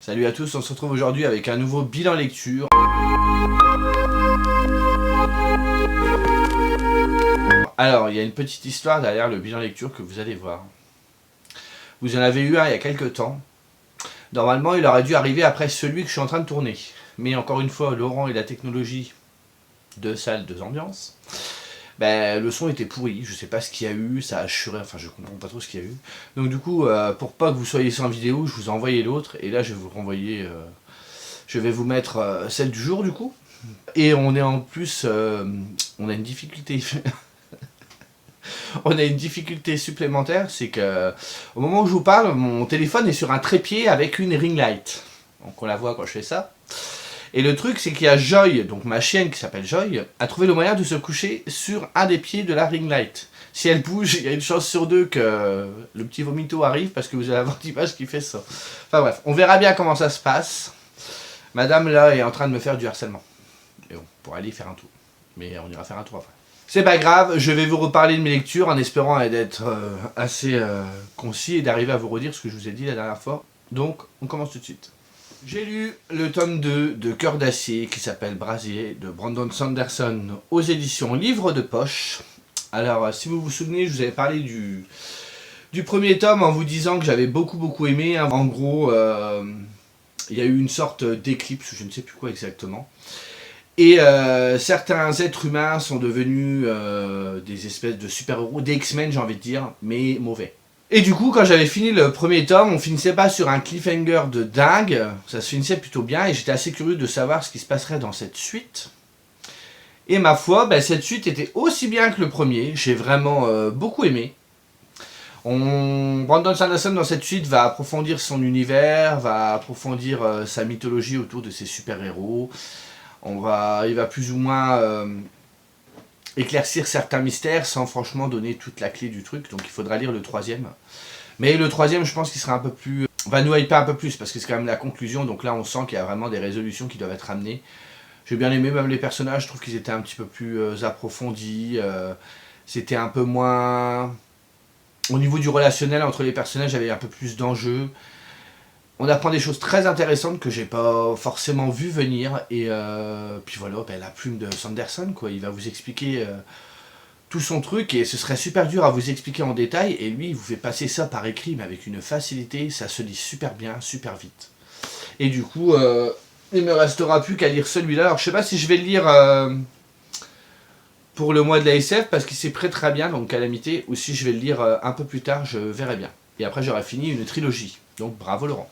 Salut à tous, on se retrouve aujourd'hui avec un nouveau bilan lecture. Alors, il y a une petite histoire derrière le bilan lecture que vous allez voir. Vous en avez eu un il y a quelques temps. Normalement, il aurait dû arriver après celui que je suis en train de tourner. Mais encore une fois, Laurent et la technologie, deux salles, deux ambiances. Le son était pourri, je sais pas ce qu'il y a eu, ça a assuré, enfin je comprends pas trop ce qu'il y a eu. Donc du coup, pour pas que vous soyez sans vidéo, je vous ai envoyé l'autre, et là je vais vous renvoyer, je vais vous mettre celle du jour du coup. Et on est en plus, on a une difficulté, on a une difficulté supplémentaire, c'est que au moment où je vous parle, mon téléphone est sur un trépied avec une ring light. Donc on la voit quand je fais ça. Et le truc, c'est qu'il y a Joy, donc ma chienne qui s'appelle Joy, a trouvé le moyen de se coucher sur un des pieds de la ring light. Si elle bouge, il y a une chance sur deux que le petit vomito arrive parce que vous allez avoir l'image qui fait ça. Enfin bref, on verra bien comment ça se passe. Madame là est en train de me faire du harcèlement. Et bon, pour aller faire un tour. Mais on ira faire un tour après. C'est pas grave, je vais vous reparler de mes lectures en espérant d'être assez concis et d'arriver à vous redire ce que je vous ai dit la dernière fois. Donc, on commence tout de suite. J'ai lu le tome 2 de Cœur d'acier qui s'appelle Brasier de Brandon Sanderson aux éditions Livre de Poche. Alors, si vous vous souvenez, je vous avais parlé du premier tome en vous disant que j'avais beaucoup aimé. En gros, il y a eu une sorte d'éclipse, je ne sais plus quoi exactement. Et certains êtres humains sont devenus des espèces de super-héros, des X-Men j'ai envie de dire, mais mauvais. Et du coup, quand j'avais fini le premier tome, on finissait pas sur un cliffhanger de dingue, ça se finissait plutôt bien, et j'étais assez curieux de savoir ce qui se passerait dans cette suite. Et ma foi, cette suite était aussi bien que le premier, j'ai vraiment beaucoup aimé. Brandon Sanderson dans cette suite va approfondir son univers, va approfondir sa mythologie autour de ses super-héros. Il va plus ou moins éclaircir certains mystères sans franchement donner toute la clé du truc, donc il faudra lire le troisième. Mais le troisième, je pense qu'il sera un peu plus... va nous hyper un peu plus, parce que c'est quand même la conclusion, donc là on sent qu'il y a vraiment des résolutions qui doivent être amenées. J'ai bien aimé même les personnages, je trouve qu'ils étaient un petit peu plus approfondis, c'était un peu moins... Au niveau du relationnel entre les personnages, il y avait un peu plus d'enjeux. On apprend des choses très intéressantes que j'ai pas forcément vu venir. Et puis voilà, la plume de Sanderson, quoi. Il va vous expliquer tout son truc et ce serait super dur à vous expliquer en détail. Et lui, il vous fait passer ça par écrit, mais avec une facilité. Ça se lit super bien, super vite. Et du coup, il me restera plus qu'à lire celui-là. Alors je sais pas si je vais le lire pour le mois de la SF parce qu'il s'est prêt très bien, donc Calamité. Ou si je vais le lire un peu plus tard, je verrai bien. Et après, j'aurai fini une trilogie. Donc bravo Laurent.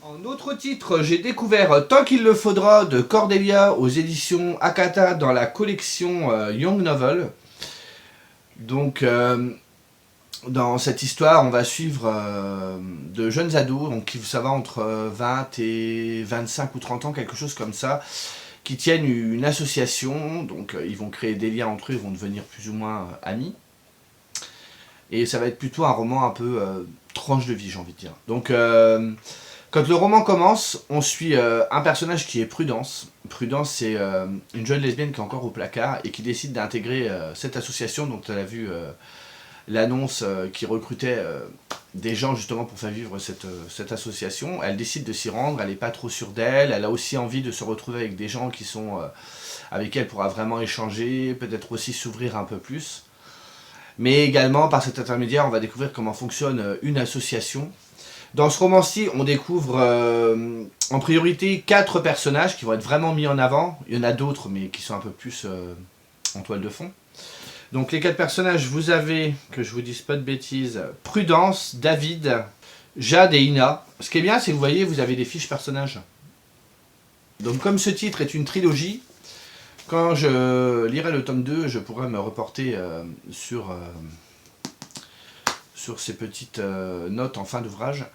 En autre titre, j'ai découvert Tant qu'il le faudra de Cordelia aux éditions Akata dans la collection Young Novel. Donc, dans cette histoire, on va suivre de jeunes ados, donc ça va entre 20 et 25 ou 30 ans, quelque chose comme ça, qui tiennent une association. Donc, ils vont créer des liens entre eux, ils vont devenir plus ou moins amis. Et ça va être plutôt un roman un peu tranche de vie, j'ai envie de dire. Donc, quand le roman commence, on suit un personnage qui est Prudence. Prudence, c'est une jeune lesbienne qui est encore au placard et qui décide d'intégrer cette association dont elle a vu l'annonce qui recrutait des gens justement pour faire vivre cette association. Elle décide de s'y rendre, elle n'est pas trop sûre d'elle, elle a aussi envie de se retrouver avec des gens qui sont avec qui elle pourra vraiment échanger, peut-être aussi s'ouvrir un peu plus. Mais également, par cet intermédiaire, on va découvrir comment fonctionne une association. Dans ce roman-ci, on découvre en priorité 4 personnages qui vont être vraiment mis en avant. Il y en a d'autres, mais qui sont un peu plus en toile de fond. Donc les 4 personnages, vous avez, que je vous dise pas de bêtises, Prudence, David, Jade et Ina. Ce qui est bien, c'est que vous voyez, vous avez des fiches personnages. Donc comme ce titre est une trilogie, quand je lirai le tome 2, je pourrai me reporter sur ces petites notes en fin d'ouvrage.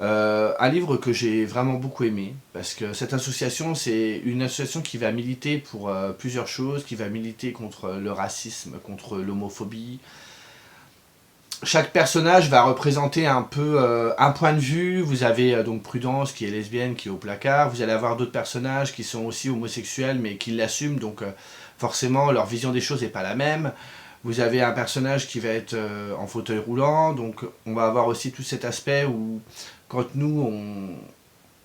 Un livre que j'ai vraiment beaucoup aimé, parce que cette association, c'est une association qui va militer pour plusieurs choses, qui va militer contre le racisme, contre l'homophobie. Chaque personnage va représenter un peu un point de vue. Vous avez donc Prudence qui est lesbienne, qui est au placard. Vous allez avoir d'autres personnages qui sont aussi homosexuels, mais qui l'assument, donc forcément leur vision des choses n'est pas la même. Vous avez un personnage qui va être en fauteuil roulant, donc on va avoir aussi tout cet aspect où quand nous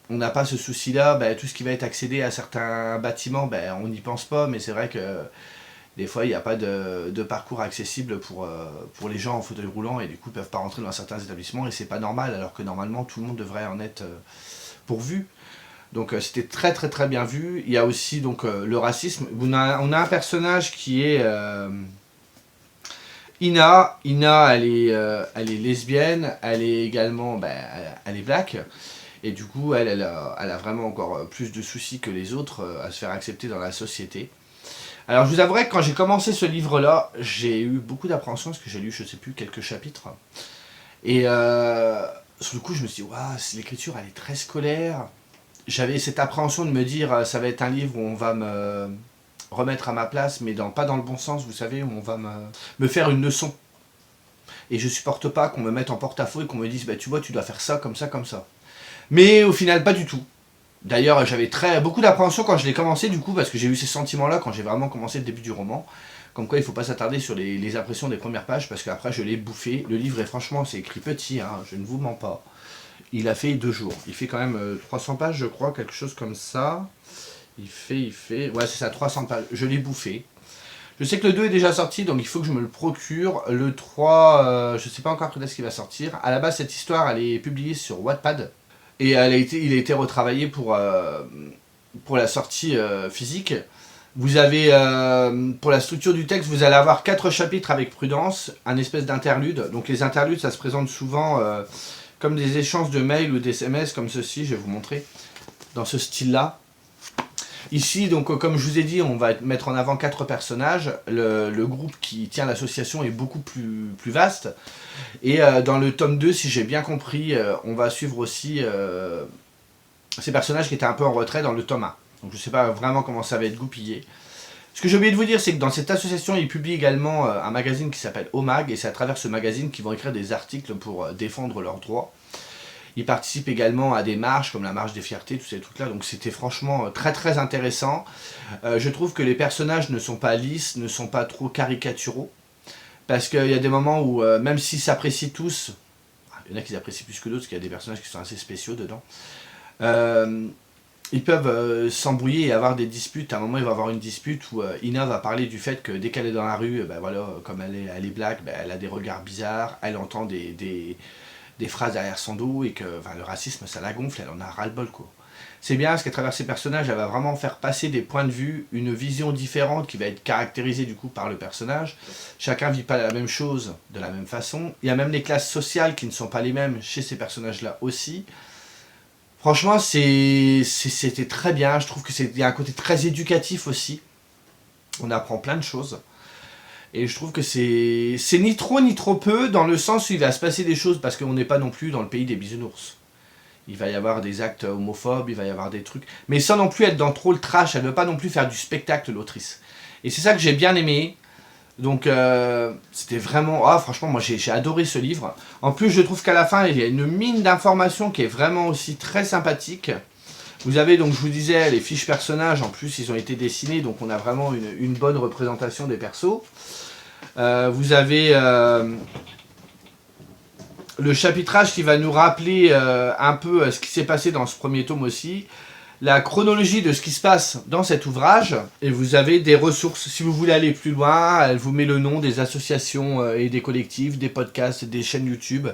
on n'a pas ce souci-là, tout ce qui va être accéder à certains bâtiments, on n'y pense pas, mais c'est vrai que des fois il n'y a pas de parcours accessible pour les gens en fauteuil roulant et du coup ils ne peuvent pas rentrer dans certains établissements et c'est pas normal alors que normalement tout le monde devrait en être pourvu. Donc c'était très très très bien vu. Il y a aussi donc le racisme. On a un personnage qui est Ina. Ina, elle est lesbienne, elle est également, elle est black. Et du coup, elle a vraiment encore plus de soucis que les autres à se faire accepter dans la société. Alors je vous avouerai que quand j'ai commencé ce livre-là, j'ai eu beaucoup d'appréhension parce que j'ai lu, je sais plus, quelques chapitres. Et sur le coup, je me suis dit, waouh, l'écriture, elle est très scolaire. J'avais cette appréhension de me dire, ça va être un livre où on va me remettre à ma place, mais pas dans le bon sens, vous savez, où on va me faire une leçon. Et je supporte pas qu'on me mette en porte-à-faux et qu'on me dise, tu vois, tu dois faire ça, comme ça, comme ça. Mais au final, pas du tout. D'ailleurs, j'avais beaucoup d'appréhension quand je l'ai commencé, du coup, parce que j'ai eu ces sentiments-là quand j'ai vraiment commencé le début du roman. Comme quoi, il ne faut pas s'attarder sur les impressions des premières pages, parce qu'après, je l'ai bouffé. Le livre est franchement, c'est écrit petit, hein, je ne vous mens pas. Il a fait 2 jours. Il fait quand même 300 pages, je crois, quelque chose comme ça. Il fait... Ouais, c'est ça, 300 pages. Je l'ai bouffé. Je sais que le 2 est déjà sorti, donc il faut que je me le procure. Le 3, je ne sais pas encore quand est-ce qu'il va sortir. À la base, cette histoire, elle est publiée sur Wattpad. Et il a été retravaillé pour la sortie physique. Vous avez, pour la structure du texte, vous allez avoir 4 chapitres avec prudence, un espèce d'interlude. Donc les interludes, ça se présente souvent comme des échanges de mails ou d'SMS comme ceci, je vais vous montrer, dans ce style-là. Ici, donc, comme je vous ai dit, on va mettre en avant 4 personnages. Le groupe qui tient l'association est beaucoup plus vaste. Et dans le tome 2, si j'ai bien compris, on va suivre aussi ces personnages qui étaient un peu en retrait dans le tome 1. Donc je ne sais pas vraiment comment ça va être goupillé. Ce que j'ai oublié de vous dire, c'est que dans cette association, ils publient également un magazine qui s'appelle Omag, et c'est à travers ce magazine qu'ils vont écrire des articles pour défendre leurs droits. Ils participent également à des marches, comme la marche des fiertés, tous ces trucs-là, donc c'était franchement très très intéressant. Je trouve que les personnages ne sont pas lisses, ne sont pas trop caricaturaux, parce qu'il y a des moments où, même s'ils s'apprécient tous, il y en a qui apprécient plus que d'autres, parce qu'il y a des personnages qui sont assez spéciaux dedans, ils peuvent s'embrouiller et avoir des disputes. À un moment, il va y avoir une dispute où Ina va parler du fait que dès qu'elle est dans la rue, voilà, comme elle est black, elle a des regards bizarres, elle entend des phrases derrière son dos et que le racisme, ça la gonfle, elle en a ras-le-bol, quoi. C'est bien parce qu'à travers ces personnages, elle va vraiment faire passer des points de vue, une vision différente qui va être caractérisée du coup par le personnage. Chacun vit pas la même chose de la même façon. Il y a même les classes sociales qui ne sont pas les mêmes chez ces personnages-là aussi. Franchement, c'était très bien. Je trouve qu'il y a un côté très éducatif aussi. On apprend plein de choses. Et je trouve que c'est ni trop ni trop peu, dans le sens où il va se passer des choses, parce qu'on n'est pas non plus dans le pays des bisounours. Il va y avoir des actes homophobes, il va y avoir des trucs. Mais sans non plus être dans trop le trash, elle ne veut pas non plus faire du spectacle, l'autrice. Et c'est ça que j'ai bien aimé. Donc c'était vraiment... Ah, franchement, moi j'ai adoré ce livre. En plus, je trouve qu'à la fin, il y a une mine d'informations qui est vraiment aussi très sympathique. Vous avez, donc je vous disais, les fiches personnages, en plus ils ont été dessinés, donc on a vraiment une bonne représentation des persos. Vous avez le chapitrage qui va nous rappeler un peu ce qui s'est passé dans ce premier tome aussi. La chronologie de ce qui se passe dans cet ouvrage, et vous avez des ressources. Si vous voulez aller plus loin, elle vous met le nom des associations et des collectifs, des podcasts, des chaînes YouTube,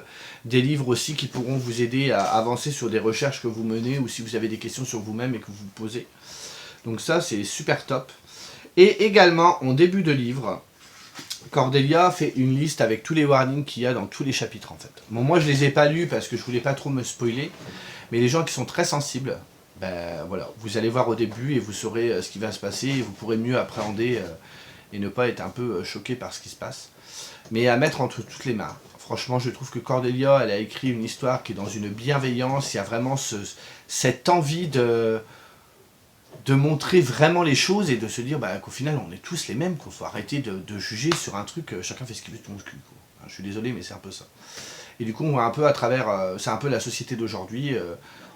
des livres aussi qui pourront vous aider à avancer sur des recherches que vous menez ou si vous avez des questions sur vous-même et que vous vous posez. Donc ça, c'est super top. Et également, en début de livre, Cordelia fait une liste avec tous les warnings qu'il y a dans tous les chapitres en fait. Bon, moi je les ai pas lus parce que je voulais pas trop me spoiler, mais les gens qui sont très sensibles, voilà, vous allez voir au début et vous saurez ce qui va se passer et vous pourrez mieux appréhender et ne pas être un peu choqué par ce qui se passe. Mais à mettre entre toutes les mains. Franchement, je trouve que Cordelia, elle a écrit une histoire qui est dans une bienveillance, il y a vraiment cette envie de montrer vraiment les choses et de se dire qu'au final on est tous les mêmes, qu'il faut arrêter de juger sur un truc, chacun fait ce qu'il veut de ton cul. Je suis désolé mais c'est un peu ça. Et du coup on voit un peu à travers, c'est un peu la société d'aujourd'hui,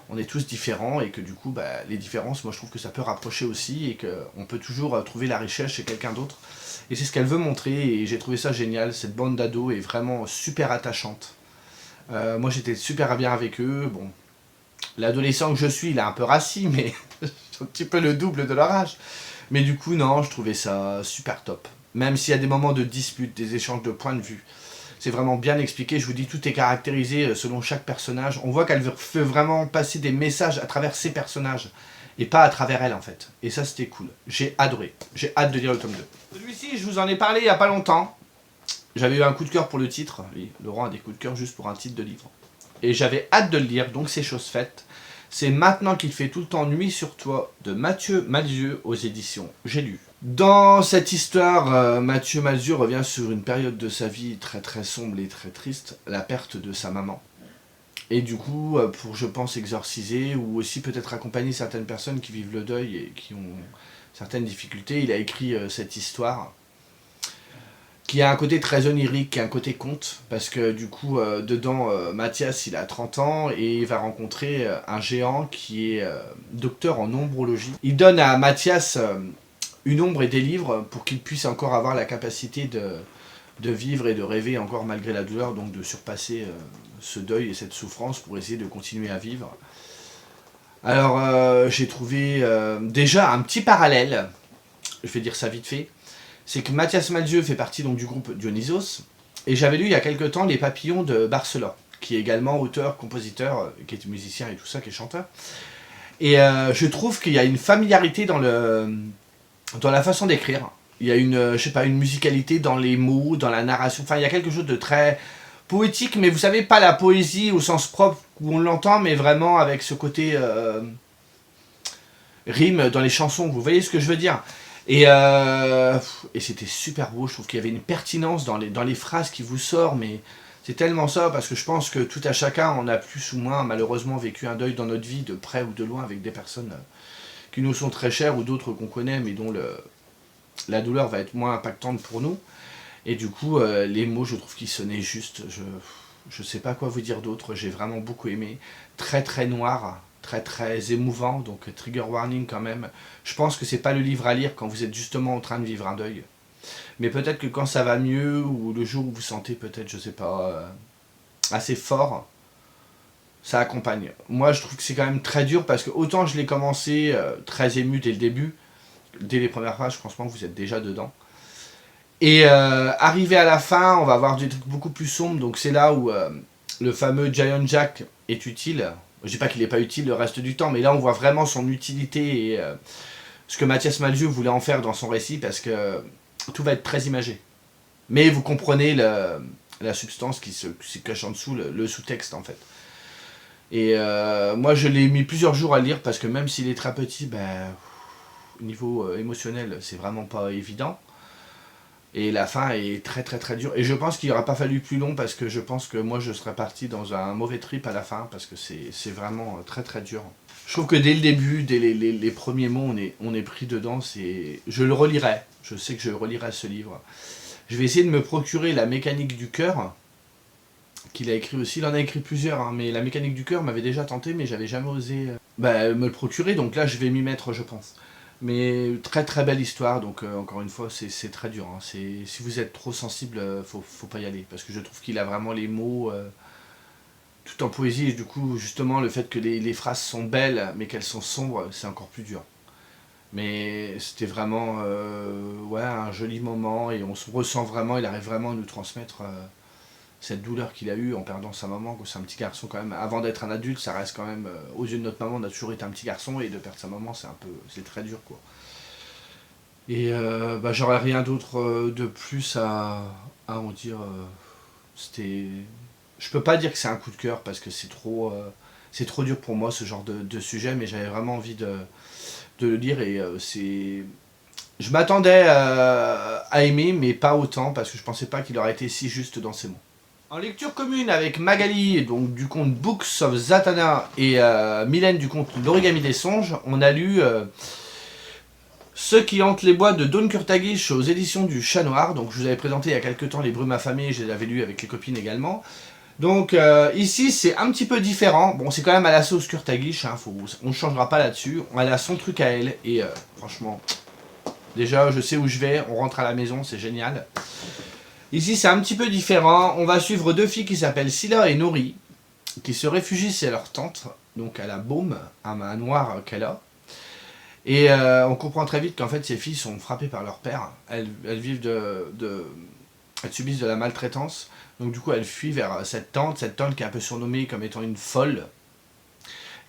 on est tous différents et que du coup les différences, moi je trouve que ça peut rapprocher aussi et qu'on peut toujours trouver la richesse chez quelqu'un d'autre. Et c'est ce qu'elle veut montrer et j'ai trouvé ça génial, cette bande d'ados est vraiment super attachante. Moi j'étais super bien avec eux, bon. l'adolescent que je suis, il est un peu rassis, mais un petit peu le double de leur âge. Mais du coup, non, je trouvais ça super top. Même s'il y a des moments de dispute, des échanges de points de vue. C'est vraiment bien expliqué, je vous dis, tout est caractérisé selon chaque personnage. On voit qu'elle veut vraiment passer des messages à travers ses personnages, et pas à travers elle en fait. Et ça c'était cool, j'ai adoré, j'ai hâte de lire le tome 2. Celui-ci, je vous en ai parlé il n'y a pas longtemps. J'avais eu un coup de cœur pour le titre, oui, Laurent a des coups de cœur juste pour un titre de livre. Et j'avais hâte de le lire, donc c'est chose faite. C'est Maintenant qu'il fait tout le temps nuit sur toi de Mathieu Malzieu aux éditions J'ai lu. Dans cette histoire, Mathieu Malzieu revient sur une période de sa vie très très sombre et très triste, la perte de sa maman. Et du coup, pour je pense exorciser ou aussi peut-être accompagner certaines personnes qui vivent le deuil et qui ont certaines difficultés, il a écrit cette histoire qui a un côté très onirique, un côté conte, parce que du coup, dedans, Mathias, il a 30 ans et il va rencontrer un géant qui est docteur en ombrologie. Il donne à Mathias une ombre et des livres pour qu'il puisse encore avoir la capacité de vivre et de rêver encore malgré la douleur, donc de surpasser ce deuil et cette souffrance pour essayer de continuer à vivre. Alors, j'ai trouvé déjà un petit parallèle, je vais dire ça vite fait, c'est que Mathias Malzieu fait partie donc du groupe Dionysos, et j'avais lu il y a quelque temps Les Papillons de Barcelone, qui est également auteur, compositeur, qui est musicien et tout ça, qui est chanteur. Et je trouve qu'il y a une familiarité dans la façon d'écrire. Il y a une, je sais pas, une musicalité dans les mots, dans la narration, enfin il y a quelque chose de très poétique, mais vous savez, pas la poésie au sens propre où on l'entend, mais vraiment avec ce côté rime dans les chansons, vous voyez ce que je veux dire. Et c'était super beau, je trouve qu'il y avait une pertinence dans les phrases qui vous sortent, mais c'est tellement ça, parce que je pense que tout à chacun, on a plus ou moins malheureusement vécu un deuil dans notre vie, de près ou de loin, avec des personnes qui nous sont très chères, ou d'autres qu'on connaît, mais dont la douleur va être moins impactante pour nous. Et du coup, les mots, je trouve qu'ils sonnaient juste, je sais pas quoi vous dire d'autre, j'ai vraiment beaucoup aimé. Très très noir, très très émouvant, donc trigger warning quand même. Je pense que c'est pas le livre à lire quand vous êtes justement en train de vivre un deuil. Mais peut-être que quand ça va mieux, ou le jour où vous sentez peut-être, je sais pas, assez fort, ça accompagne. Moi je trouve que c'est quand même très dur, parce que autant je l'ai commencé très ému dès le début, dès les premières pages, franchement vous êtes déjà dedans. Et arrivé à la fin, on va avoir des trucs beaucoup plus sombres, donc c'est là où le fameux Giant Jack est utile. Je dis pas qu'il n'est pas utile le reste du temps, mais là on voit vraiment son utilité et ce que Mathias Malzieu voulait en faire dans son récit, parce que tout va être très imagé. Mais vous comprenez la substance qui se cache en dessous, le sous-texte en fait. Et moi je l'ai mis plusieurs jours à lire, parce que même s'il est très petit, au niveau émotionnel, c'est vraiment pas évident. Et la fin est très très très dure. Et je pense qu'il n'aura pas fallu plus long, parce que je pense que moi je serais parti dans un mauvais trip à la fin, parce que c'est vraiment très très dur. Je trouve que dès le début, dès les premiers mots, on est pris dedans. Je le relirai. Je sais que je relirai ce livre. Je vais essayer de me procurer La mécanique du cœur, qu'il a écrit aussi. Il en a écrit plusieurs, hein, mais La mécanique du cœur m'avait déjà tenté, mais j'avais jamais osé me le procurer. Donc là je vais m'y mettre, je pense. Mais très très belle histoire, donc encore une fois c'est très dur, hein. Si vous êtes trop sensible, faut pas y aller, parce que je trouve qu'il a vraiment les mots tout en poésie, et du coup justement le fait que les phrases sont belles mais qu'elles sont sombres, c'est encore plus dur. Mais c'était vraiment ouais, un joli moment, et on se ressent vraiment, il arrive vraiment à nous transmettre cette douleur qu'il a eue en perdant sa maman. C'est un petit garçon quand même, avant d'être un adulte, ça reste quand même, aux yeux de notre maman, on a toujours été un petit garçon, et de perdre sa maman, c'est très dur quoi. Et j'aurais rien d'autre de plus à en dire. C'était, je peux pas dire que c'est un coup de cœur, parce que c'est trop dur pour moi ce genre de sujet, mais j'avais vraiment envie de le lire, et je m'attendais à aimer, mais pas autant, parce que je pensais pas qu'il aurait été si juste dans ses mots. En lecture commune avec Magali, donc du conte Books of Zatanna, et Mylène du conte L'Origami des songes, on a lu Ceux qui hantent les bois de Dawn Kurtagish aux éditions du Chat Noir. Donc je vous avais présenté il y a quelques temps Les Brumes affamées, je les avais lus avec les copines également. Donc ici c'est un petit peu différent. Bon, c'est quand même à la sauce Kurtagish, hein, on ne changera pas là-dessus. Elle a son truc à elle, et franchement, déjà je sais où je vais, on rentre à la maison, c'est génial. Ici c'est un petit peu différent, on va suivre deux filles qui s'appellent Scylla et Nori, qui se réfugient chez leur tante, donc à la Baume, un manoir qu'elle a. Et on comprend très vite qu'en fait ces filles sont frappées par leur père. Elles vivent elles subissent de la maltraitance. Donc du coup elles fuient vers cette tante qui est un peu surnommée comme étant une folle.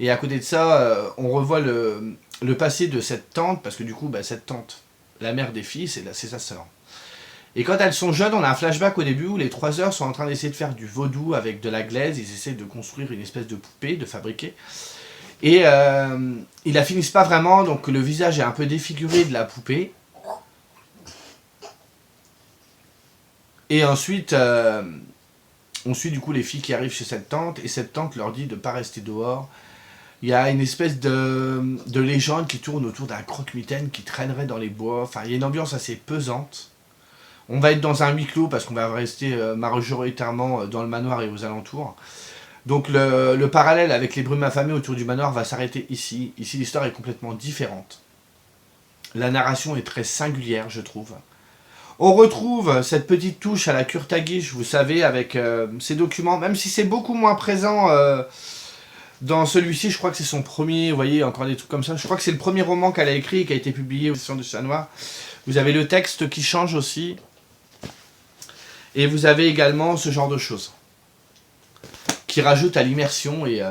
Et à côté de ça, on revoit le passé de cette tante, parce que du coup cette tante, la mère des filles, c'est sa sœur. Et quand elles sont jeunes, on a un flashback au début où les 3 heures sont en train d'essayer de faire du vaudou avec de la glaise. Ils essaient de construire une espèce de poupée, de fabriquer. Et ils la finissent pas vraiment, donc le visage est un peu défiguré de la poupée. Et ensuite, on suit du coup les filles qui arrivent chez cette tante, et cette tante leur dit de ne pas rester dehors. Il y a une espèce de légende qui tourne autour d'un croque-mitaine qui traînerait dans les bois. Enfin, il y a une ambiance assez pesante. On va être dans un huis clos parce qu'on va rester majoritairement dans le manoir et aux alentours. Donc le parallèle avec les brumes affamées autour du manoir va s'arrêter ici. Ici, l'histoire est complètement différente. La narration est très singulière, je trouve. On retrouve cette petite touche à la Kurtagish, vous savez, avec ces documents, même si c'est beaucoup moins présent dans celui-ci. Je crois que c'est son premier, vous voyez, encore des trucs comme ça. Je crois que c'est le premier roman qu'elle a écrit et qui a été publié aux éditions du Chat Noir. Vous avez le texte qui change aussi. Et vous avez également ce genre de choses qui rajoute à l'immersion et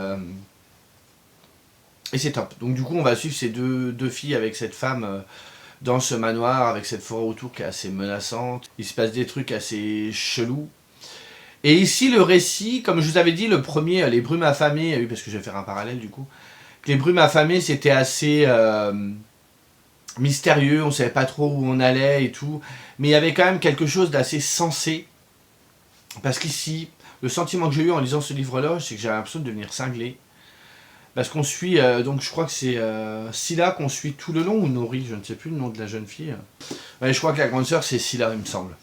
c'est top. Donc du coup on va suivre ces deux filles avec cette femme dans ce manoir, avec cette forêt autour qui est assez menaçante. Il se passe des trucs assez chelous. Et ici le récit, comme je vous avais dit, le premier, les brumes affamées, oui parce que je vais faire un parallèle du coup, les brumes affamées c'était assez mystérieux, on savait pas trop où on allait et tout, mais il y avait quand même quelque chose d'assez sensé, parce qu'ici, le sentiment que j'ai eu en lisant ce livre-là, c'est que j'avais l'impression de devenir cinglé. Parce qu'on suit, donc je crois que c'est Scylla qu'on suit tout le long, ou Nori, je ne sais plus le nom de la jeune fille. Ouais, je crois que la grande sœur c'est Scylla, il me semble.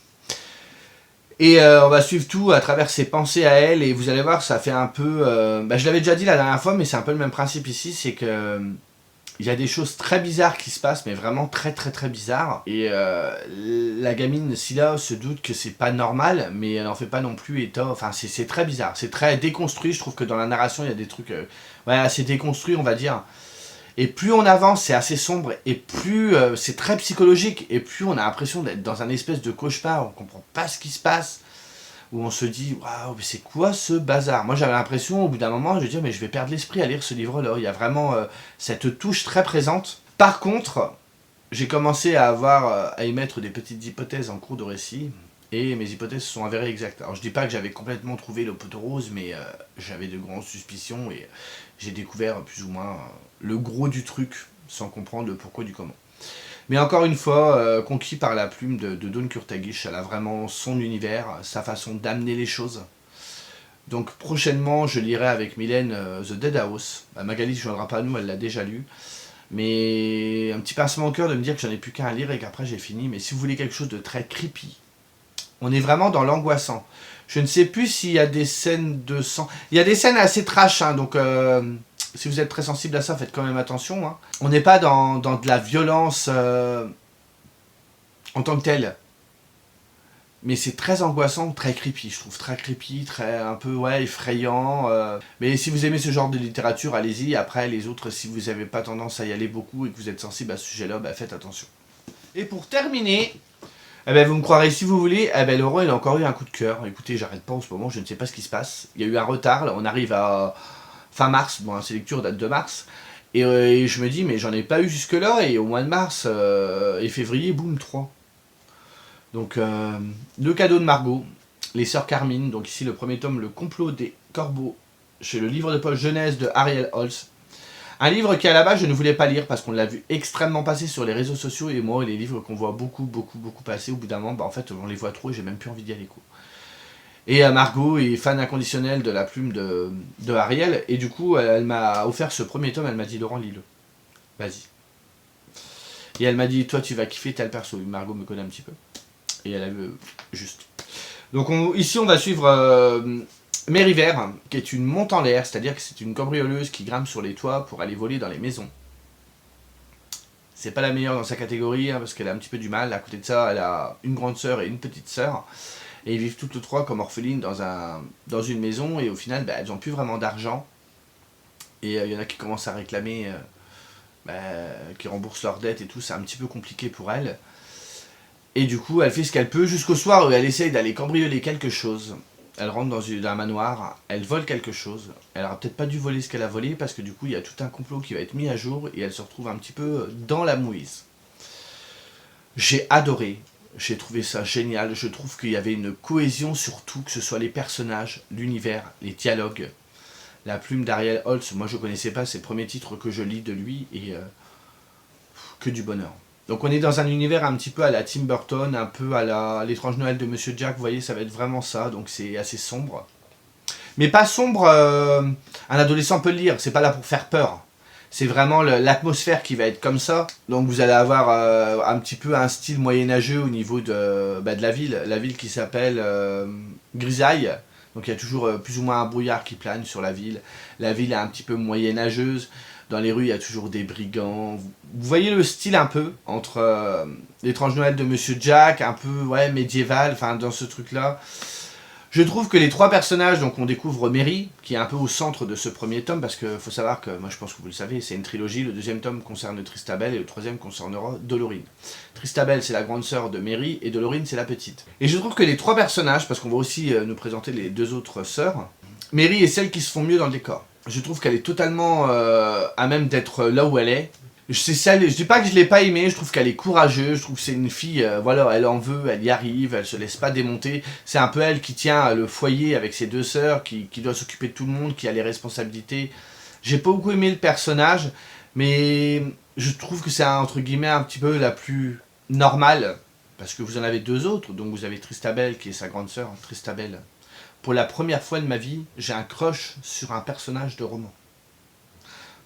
Et on va suivre tout à travers ses pensées à elle, et vous allez voir, ça fait un peu... je l'avais déjà dit la dernière fois, mais c'est un peu le même principe ici, c'est que... il y a des choses très bizarres qui se passent, mais vraiment très très très bizarres. Et la gamine Scylla se doute que c'est pas normal, mais elle en fait pas non plus état. Enfin, c'est très bizarre. C'est très déconstruit. Je trouve que dans la narration, il y a des trucs assez déconstruits, on va dire. Et plus on avance, c'est assez sombre, et plus c'est très psychologique, et plus on a l'impression d'être dans un espèce de cauchemar, on comprend pas ce qui se passe, où on se dit waouh, mais c'est quoi ce bazar? Moi j'avais l'impression au bout d'un moment, je me dis mais je vais perdre l'esprit à lire ce livre-là. Il y a vraiment cette touche très présente. Par contre, j'ai commencé à émettre des petites hypothèses en cours de récit, et mes hypothèses se sont avérées exactes. Alors je dis pas que j'avais complètement trouvé le poteau rose, mais j'avais de grandes suspicions, et j'ai découvert plus ou moins le gros du truc, sans comprendre le pourquoi du comment. Mais encore une fois, conquis par la plume de Dawn Kurtagish, elle a vraiment son univers, sa façon d'amener les choses. Donc prochainement, je lirai avec Mylène The Dead House. Magali ne joindra pas à nous, elle l'a déjà lu. Mais un petit pincement au cœur de me dire que j'en ai plus qu'un à lire et qu'après j'ai fini. Mais si vous voulez quelque chose de très creepy, on est vraiment dans l'angoissant. Je ne sais plus s'il y a des scènes de sang. Il y a des scènes assez trash, hein, donc... si vous êtes très sensible à ça, faites quand même attention. Hein. On n'est pas dans de la violence en tant que telle. Mais c'est très angoissant, très creepy. Je trouve très creepy, très un peu effrayant. Mais si vous aimez ce genre de littérature, allez-y. Après, les autres, si vous n'avez pas tendance à y aller beaucoup et que vous êtes sensible à ce sujet-là, faites attention. Et pour terminer, vous me croirez si vous voulez, Laurent, il a encore eu un coup de cœur. Écoutez, j'arrête pas en ce moment, je ne sais pas ce qui se passe. Il y a eu un retard, là, on arrive à... fin mars, bon, ces lectures datent de mars, et je me dis, mais j'en ai pas eu jusque-là, et au mois de mars et février, boum, 3. Donc, le cadeau de Margot, les sœurs Carmine, donc ici le premier tome, Le complot des corbeaux, chez le livre de poche jeunesse de Ariel Holz. Un livre qui à la base je ne voulais pas lire parce qu'on l'a vu extrêmement passer sur les réseaux sociaux, et moi les livres qu'on voit beaucoup passer, au bout d'un moment, en fait on les voit trop et j'ai même plus envie d'y aller quoi. Et Margot est fan inconditionnelle de la plume de Ariel, et du coup elle m'a offert ce premier tome, elle m'a dit Laurent lis-le, vas-y. Et elle m'a dit toi tu vas kiffer tel perso, Margot me connaît un petit peu, et elle a vu juste. Donc ici on va suivre Mériver, qui est une monte en l'air, c'est-à-dire que c'est une cambrioleuse qui grimpe sur les toits pour aller voler dans les maisons. C'est pas la meilleure dans sa catégorie, hein, parce qu'elle a un petit peu du mal. À côté de ça, elle a une grande sœur et une petite sœur. Et ils vivent toutes les trois comme orphelines dans une maison. Et au final, elles n'ont plus vraiment d'argent. Et il y en a qui commencent à réclamer, qui remboursent leurs dettes et tout, c'est un petit peu compliqué pour elle. Et du coup, elle fait ce qu'elle peut jusqu'au soir où elle essaye d'aller cambrioler quelque chose. Elle rentre dans un manoir, elle vole quelque chose. Elle aura peut-être pas dû voler ce qu'elle a volé parce que du coup, il y a tout un complot qui va être mis à jour et elle se retrouve un petit peu dans la mouise. J'ai adoré, j'ai trouvé ça génial. Je trouve qu'il y avait une cohésion sur tout, que ce soit les personnages, l'univers, les dialogues. La plume d'Ariel Holtz, moi je connaissais pas, c'est le premier titre que je lis de lui et que du bonheur. Donc on est dans un univers un petit peu à la Tim Burton, un peu à l'étrange Noël de Monsieur Jack, vous voyez, ça va être vraiment ça, donc c'est assez sombre. Mais pas sombre, un adolescent peut le lire, c'est pas là pour faire peur. C'est vraiment l'atmosphère qui va être comme ça. Donc vous allez avoir un petit peu un style moyenâgeux au niveau de la ville qui s'appelle Grisaille. Donc il y a toujours plus ou moins un brouillard qui plane sur la ville. La ville est un petit peu moyenâgeuse. Dans les rues, il y a toujours des brigands. Vous voyez le style un peu entre l'étrange Noël de Monsieur Jack, un peu médiéval, enfin dans ce truc-là. Je trouve que les trois personnages, donc on découvre Mary, qui est un peu au centre de ce premier tome, parce qu'il faut savoir que, moi je pense que vous le savez, c'est une trilogie, le deuxième tome concerne Tristabel et le troisième concernera Dolorine. Tristabel c'est la grande sœur de Mary et Dolorine c'est la petite. Et je trouve que les trois personnages, parce qu'on va aussi nous présenter les deux autres sœurs, Mary est celle qui se font mieux dans le décor. Je trouve qu'elle est totalement à même d'être là où elle est. Je dis pas que je l'ai pas aimée, je trouve qu'elle est courageuse, je trouve que c'est une fille, voilà, elle en veut, elle y arrive, elle se laisse pas démonter. C'est un peu elle qui tient le foyer avec ses deux sœurs, qui doit s'occuper de tout le monde, qui a les responsabilités. J'ai pas beaucoup aimé le personnage, mais je trouve que c'est entre guillemets un petit peu la plus normale, parce que vous en avez deux autres, donc vous avez Tristabel qui est sa grande sœur, Tristabel. Pour la première fois de ma vie, j'ai un crush sur un personnage de roman.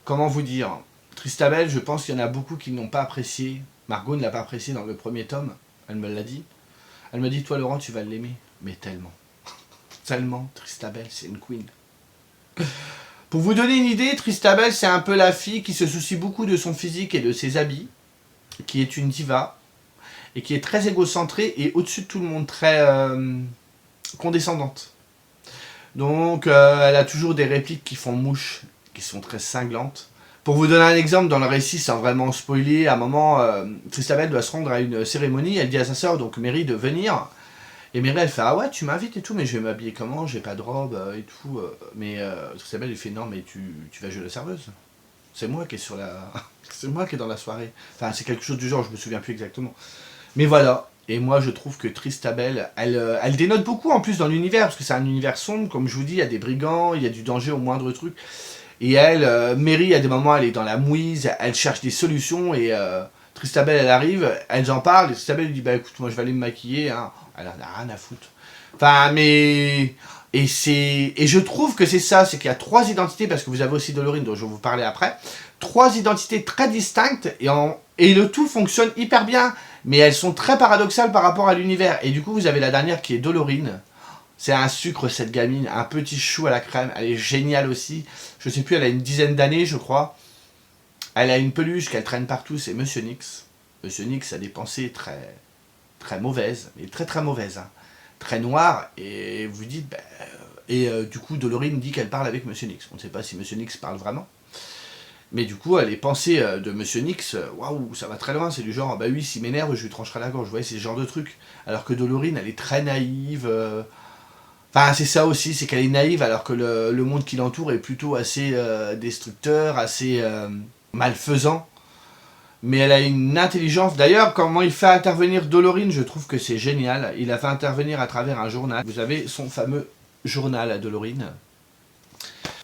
Comment vous dire ? Tristabel, je pense qu'il y en a beaucoup qui n'ont pas apprécié. Margot ne l'a pas apprécié dans le premier tome, elle me l'a dit. Elle me dit, toi Laurent, tu vas l'aimer. Mais tellement. Tellement, Tristabel, c'est une queen. Pour vous donner une idée, Tristabel, c'est un peu la fille qui se soucie beaucoup de son physique et de ses habits, qui est une diva, et qui est très égocentrée et au-dessus de tout le monde, très condescendante. Donc, elle a toujours des répliques qui font mouche, qui sont très cinglantes. Pour vous donner un exemple, dans le récit, sans vraiment spoiler, à un moment, Tristabel doit se rendre à une cérémonie, elle dit à sa sœur, donc Mary, de venir. Et Mary, elle fait, ah ouais, tu m'invites et tout, mais je vais m'habiller comment, j'ai pas de robe et tout. Mais Tristabel, elle fait, non, mais tu vas jouer la serveuse. C'est moi qui est sur la... c'est moi qui est dans la soirée. Enfin, c'est quelque chose du genre, je me souviens plus exactement. Mais voilà. Et moi, je trouve que Tristabel, elle dénote beaucoup en plus dans l'univers, parce que c'est un univers sombre, comme je vous dis, il y a des brigands, il y a du danger au moindre truc. Et elle, Mary, à des moments, elle est dans la mouise, elle cherche des solutions, et Tristabel, elle arrive, elle en parle, et Tristabel lui dit, bah écoute, moi je vais aller me maquiller, hein. Elle en a rien à foutre. Enfin, mais... Et je trouve que c'est ça, c'est qu'il y a trois identités, parce que vous avez aussi Dolorine, dont je vais vous parler après, trois identités très distinctes, et le tout fonctionne hyper bien, mais elles sont très paradoxales par rapport à l'univers. Et du coup, vous avez la dernière qui est Dolorine. C'est un sucre, cette gamine, un petit chou à la crème, elle est géniale aussi. Je sais plus, elle a une dizaine d'années, je crois. Elle a une peluche qu'elle traîne partout, c'est Monsieur Nix. Monsieur Nix a des pensées très, très mauvaises, mais très très mauvaises, hein. Très noires, et vous dites... du coup, Dolorine dit qu'elle parle avec Monsieur Nix. On ne sait pas si Monsieur Nix parle vraiment. Mais du coup, les pensées de Monsieur Nix, waouh, ça va très loin. C'est du genre, bah oui, s'il m'énerve, je lui trancherai la gorge. Vous voyez, c'est ce genre de truc. Alors que Dolorine, elle est très naïve. Enfin, c'est ça aussi, c'est qu'elle est naïve, alors que le monde qui l'entoure est plutôt assez destructeur, assez malfaisant. Mais elle a une intelligence. D'ailleurs, comment il fait intervenir Dolorine, je trouve que c'est génial. Il a fait intervenir à travers un journal. Vous avez son fameux journal à Dolorine.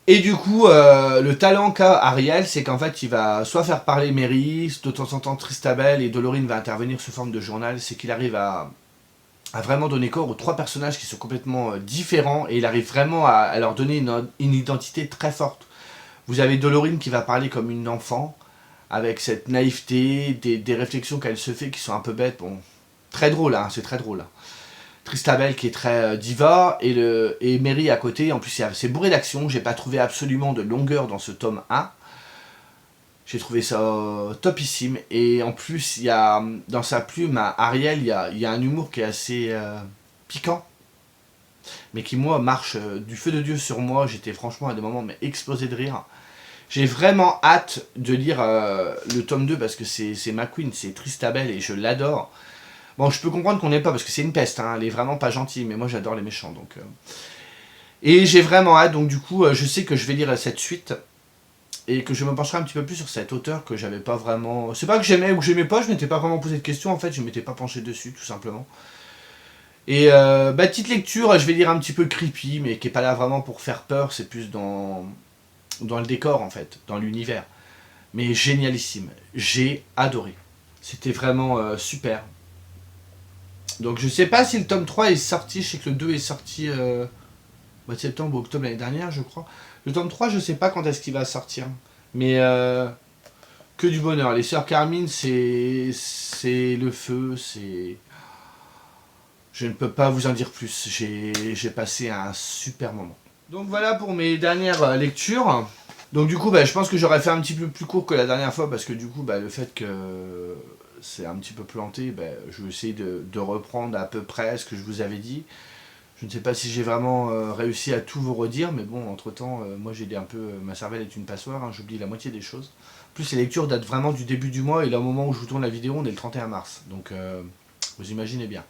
Et du coup, le talent qu'a Ariel, c'est qu'en fait, il va soit faire parler Mary, de temps en temps Tristabel, et Dolorine va intervenir sous forme de journal. C'est qu'il arrive à vraiment donner corps aux trois personnages qui sont complètement différents, et il arrive vraiment à leur donner une identité très forte. Vous avez Dolorine qui va parler comme une enfant, avec cette naïveté, des réflexions qu'elle se fait qui sont un peu bêtes. Bon, très drôle, hein, c'est très drôle. Tristabel qui est très diva, et Mary à côté. En plus, c'est bourré d'action. J'ai pas trouvé absolument de longueur dans ce tome 1. J'ai trouvé ça topissime. Et en plus, il y a, dans sa plume, à Ariel, il y a un humour qui est assez piquant, mais qui, moi, marche du feu de Dieu sur moi. J'étais franchement à des moments mais explosé de rire. J'ai vraiment hâte de lire le tome 2 parce que c'est McQueen, c'est Tristabel et je l'adore. Bon, je peux comprendre qu'on n'aime pas parce que c'est une peste, hein, elle est vraiment pas gentille, mais moi j'adore les méchants. Donc, Et j'ai vraiment hâte, donc du coup, je sais que je vais lire cette suite et que je me pencherai un petit peu plus sur cet auteur que j'avais pas vraiment... C'est pas que j'aimais ou que j'aimais pas, je m'étais pas vraiment posé de questions en fait, je m'étais pas penché dessus tout simplement. Et petite lecture, je vais lire un petit peu creepy, mais qui est pas là vraiment pour faire peur, c'est plus dans le décor en fait, dans l'univers. Mais génialissime, j'ai adoré. C'était vraiment super. Donc je sais pas si le tome 3 est sorti, je sais que le 2 est sorti mois de septembre ou octobre l'année dernière je crois. Le tome 3 je sais pas quand est-ce qu'il va sortir. Mais que du bonheur. Les sœurs Carmine c'est le feu, c'est... Je ne peux pas vous en dire plus, j'ai passé un super moment. Donc voilà pour mes dernières lectures. Donc du coup je pense que j'aurais fait un petit peu plus court que la dernière fois parce que du coup le fait que c'est un petit peu planté, je vais essayer de reprendre à peu près ce que je vous avais dit. Je ne sais pas si j'ai vraiment réussi à tout vous redire, mais bon, entre temps, moi j'ai un peu... ma cervelle est une passoire, hein, j'oublie la moitié des choses. En plus, les lectures datent vraiment du début du mois, et là au moment où je vous tourne la vidéo, on est le 31 mars. Donc, vous imaginez bien.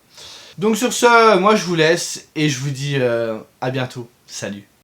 Donc sur ce, moi je vous laisse, et je vous dis à bientôt. Salut.